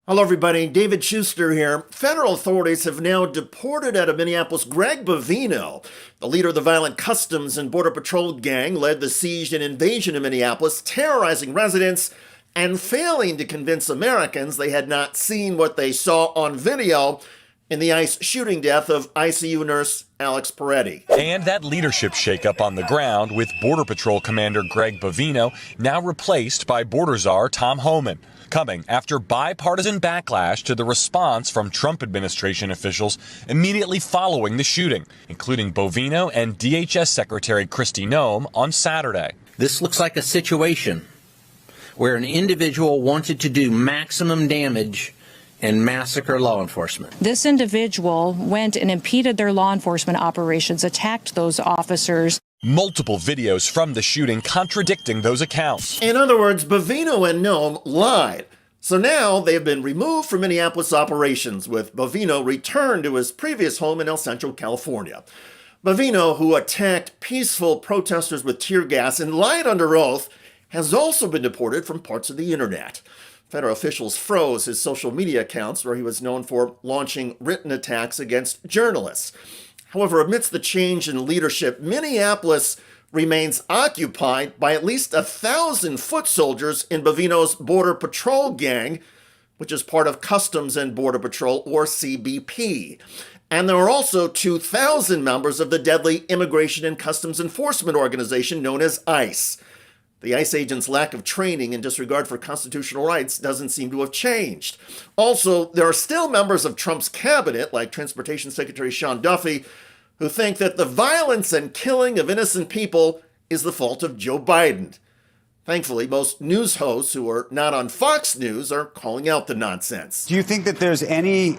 Hello, everybody. David Shuster here. Federal authorities have now deported out of Minneapolis Greg Bovino, the leader of the violent Customs and Border Patrol gang, led the siege and invasion of Minneapolis, terrorizing residents and failing to convince Americans they had not seen what they saw on video in the ICE shooting death of ICU nurse Alex Peretti. And that leadership shakeup on the ground with Border Patrol Commander Greg Bovino now replaced by Border Czar Tom Homan, coming after bipartisan backlash to the response from Trump administration officials immediately following the shooting, including Bovino and DHS Secretary Kristi Noem on Saturday. This looks like a situation where an individual wanted to do maximum damage and massacre law enforcement. This individual went and impeded their law enforcement operations, attacked those officers. Multiple videos from the shooting contradicting those accounts. In other words, Bovino and Noem lied. So now they have been removed from Minneapolis operations, with Bovino returned to his previous home in El Centro, California. Bovino, who attacked peaceful protesters with tear gas and lied under oath, has also been deported from parts of the internet. Federal officials froze his social media accounts, where he was known for launching written attacks against journalists. However, amidst the change in leadership, Minneapolis remains occupied by at least 1,000 foot soldiers in Bovino's Border Patrol gang, which is part of Customs and Border Patrol, or CBP. And there are also 2,000 members of the deadly Immigration and Customs Enforcement Organization known as ICE. The ICE agents' lack of training and disregard for constitutional rights doesn't seem to have changed. Also, there are still members of Trump's cabinet, like Transportation Secretary Sean Duffy, who think that the violence and killing of innocent people is the fault of Joe Biden. Thankfully, most news hosts who are not on Fox News are calling out the nonsense. Do you think that there's any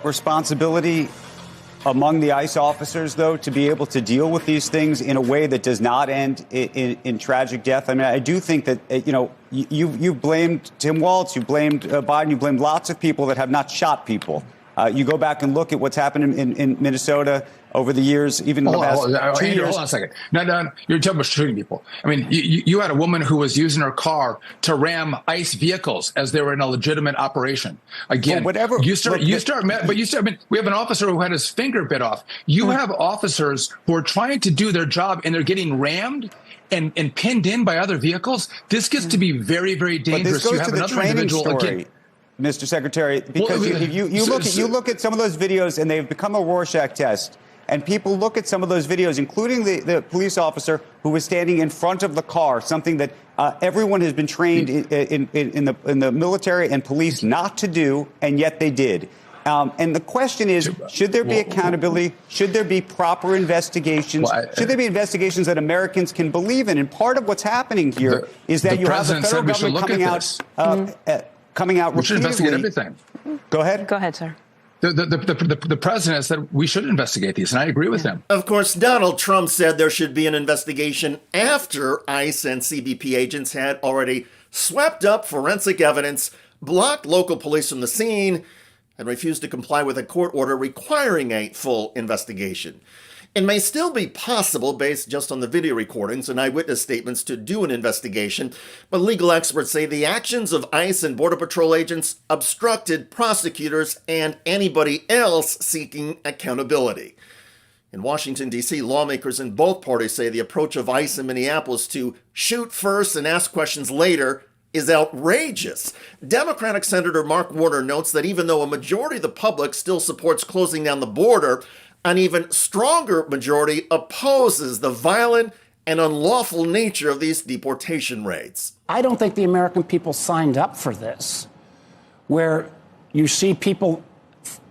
responsibility among the ICE officers, though, to be able to deal with these things in a way that does not end in tragic death? I mean, I do think that, you blamed Tim Walz, you blamed Biden, you blamed lots of people that have not shot people. You go back and look at what's happened in Minnesota over the years, even in the past 2 years. Hold on a second. No, you're talking about shooting people. I mean, you had a woman who was using her car to ram ICE vehicles as they were in a legitimate operation. Again, we have an officer who had his finger bit off. You have officers who are trying to do their job and they're getting rammed and pinned in by other vehicles. This gets to be very, very dangerous. But this goes to the training story, Mr. Secretary, because you look at some of those videos and they've become a Rorschach test. And people look at some of those videos, including the police officer who was standing in front of the car, something that everyone has been trained in the military and police not to do, and yet they did. And the question is, should there be accountability? Should there be proper investigations? Should there be investigations that Americans can believe in? And part of what's happening here is that you have the federal government coming out we should investigate everything. Go ahead. Go ahead, sir. The president said we should investigate these, and I agree with him. Of course, Donald Trump said there should be an investigation after ICE and CBP agents had already swept up forensic evidence, blocked local police from the scene, and refused to comply with a court order requiring a full investigation. It may still be possible, based just on the video recordings and eyewitness statements, to do an investigation, but legal experts say the actions of ICE and Border Patrol agents obstructed prosecutors and anybody else seeking accountability. In Washington, D.C., lawmakers in both parties say the approach of ICE in Minneapolis to shoot first and ask questions later is outrageous. Democratic Senator Mark Warner notes that even though a majority of the public still supports closing down the border, an even stronger majority opposes the violent and unlawful nature of these deportation raids. I don't think the American people signed up for this, where you see people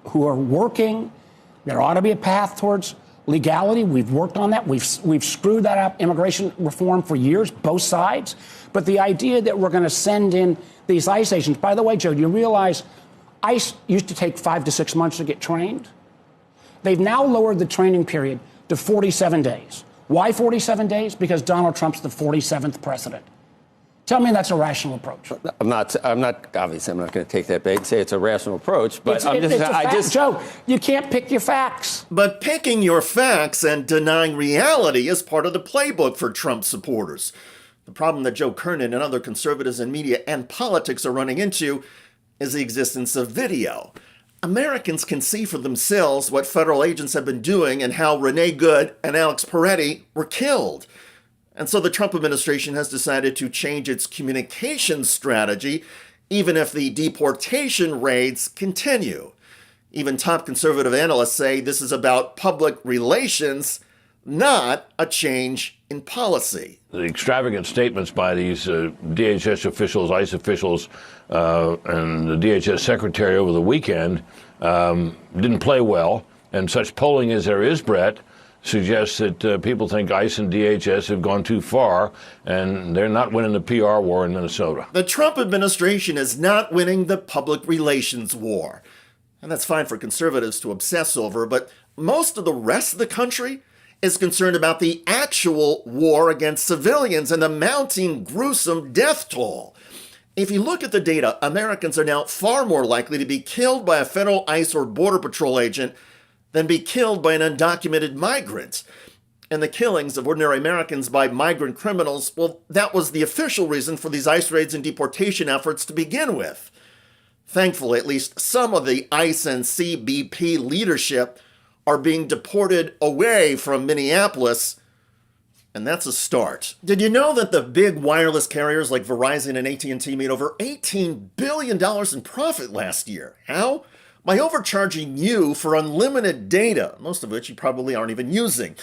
who are working. There ought to be a path towards legality. We've worked on that. We've screwed that up, immigration reform, for years, both sides. But the idea that we're going to send in these ICE agents, by the way, Joe, do you realize ICE used to take 5 to 6 months to get trained? They've now lowered the training period to 47 days. Why 47 days? Because Donald Trump's the 47th president. Tell me that's a rational approach. I'm not obviously I'm not going to take that bait and say it's a rational approach, but Joe, you can't pick your facts. But picking your facts and denying reality is part of the playbook for Trump supporters. The problem that Joe Kernan and other conservatives in media and politics are running into is the existence of video. Americans can see for themselves what federal agents have been doing and how Renee Good and Alex Peretti were killed. And so the Trump administration has decided to change its communications strategy, even if the deportation raids continue. Even top conservative analysts say this is about public relations, not a change in policy. The extravagant statements by these DHS officials, ICE officials, and the DHS secretary over the weekend didn't play well. And such polling as there is, Brett, suggests that people think ICE and DHS have gone too far, and they're not winning the PR war in Minnesota. The Trump administration is not winning the public relations war. And that's fine for conservatives to obsess over, but most of the rest of the country is concerned about the actual war against civilians and the mounting gruesome death toll. If you look at the data, Americans are now far more likely to be killed by a federal ICE or Border Patrol agent than be killed by an undocumented migrant. And the killings of ordinary Americans by migrant criminals, well, that was the official reason for these ICE raids and deportation efforts to begin with. Thankfully, at least some of the ICE and CBP leadership are being deported away from Minneapolis, and that's a start. Did you know that the big wireless carriers like Verizon and AT&T made over $18 billion in profit last year? How? By overcharging you for unlimited data, most of which you probably aren't even using.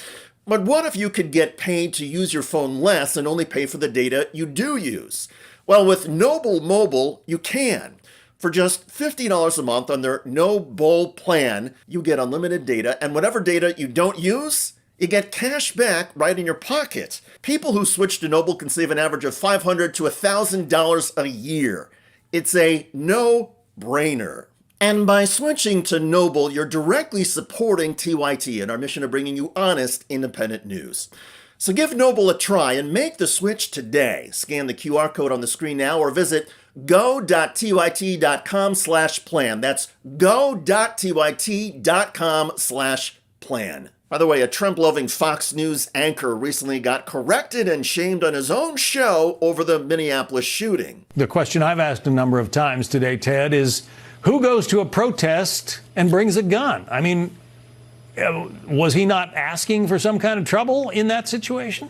But what if you could get paid to use your phone less and only pay for the data you do use? Well, with Noble Mobile, you can. For just $50 a month on their No Bull plan, you get unlimited data, and whatever data you don't use, you get cash back right in your pocket. People who switch to Noble can save an average of $500 to $1,000 a year. It's a no-brainer. And by switching to Noble, you're directly supporting TYT and our mission of bringing you honest, independent news. So give Noble a try and make the switch today. Scan the QR code on the screen now or visit go.tyt.com/plan. That's go.tyt.com/plan. By the way, a Trump-loving Fox News anchor recently got corrected and shamed on his own show over the Minneapolis shooting. The question I've asked a number of times today, Ted, is who goes to a protest and brings a gun? I mean, was he not asking for some kind of trouble in that situation?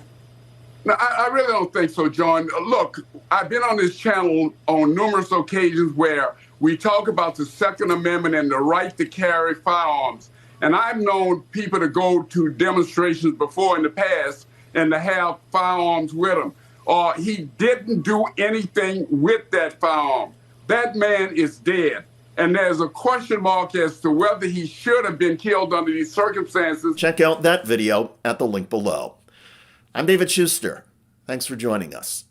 No, I really don't think so, John. Look, I've been on this channel on numerous occasions where we talk about the Second Amendment and the right to carry firearms. And I've known people to go to demonstrations before in the past and to have firearms with them. He didn't do anything with that firearm. That man is dead. And there's a question mark as to whether he should have been killed under these circumstances. Check out that video at the link below. I'm David Shuster. Thanks for joining us.